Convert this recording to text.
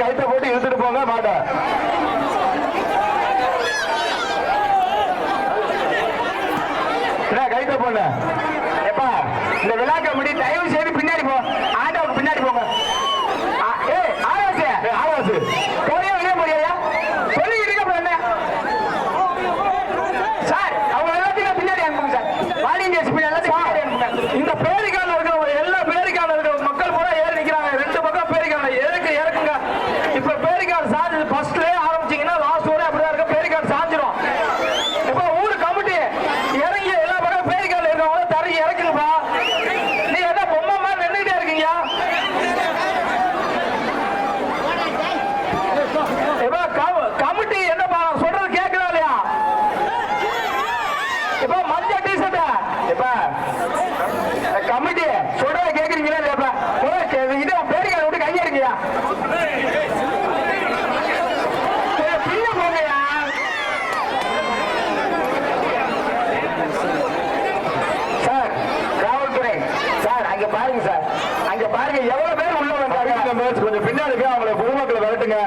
கைத்த போட்டு இழுத்துட்டு போங்க மாட்டை. கைத்த போன எப்பா இந்த விழா கமிட்டி தயவு செய்து பின்னாடி போ, ஆட்டோவுக்கு பின்னாடி போங்க. ஆகாசு ஆகாசு போறியா வெளியே போறியா சொல்லிக்கிட்டு இருக்க என்ன சார்? அவங்க எல்லாத்தையும் பின்னாடி அனுப்புங்க சார். வாலியன்ஸ் எல்லாத்தையும் பின்னாடி அனுப்புங்க. இந்த பேருக்கான இருக்கிற எல்லா பேருக்கான இருக்கிற மக்கள் பூரா ஏறி நிக்கிறாங்க. ரெண்டு பக்கம் பேருக்கான எதுக்கு இறக்குங்க. இப்ப பேருக்கான சாஞ்சு ஃபர்ஸ்ட்லயே ஆரம்பிச்சீங்கன்னா லாஸ்ட் வரை அப்படிதான் இருக்க. பேருக்கான சாஞ்சிரும். இப்ப ஊரு கமிட்டி இறங்கி எல்லா பக்கம் பேருக்கான இருக்கவங்க தரங்கி இறக்குங்கப்பா. நீ என்ன பொம்மை மாதிரி நின்றுட்டே இருக்கீங்க. கமிட்டி என்னப்பா சொல்றது கேட்கிறா இல்லையா? இப்ப மஞ்சள் டிஷர்ட் இப்ப கமிட்டி சொல்றத கேக்குறீங்களா இல்லையாப்பா? இது பேருக்கான விட்டு கையெடுங்கயா. பின்ன போங்கயா. சார் காவல்துறை சார் அங்க பாருங்க சார், அங்க பாருங்க எவ்வளவு பேர் உள்ள வந்தாங்க. கொஞ்சம் பின்னாடி போய் அவங்களை பொதுமக்களை விரட்டுங்க.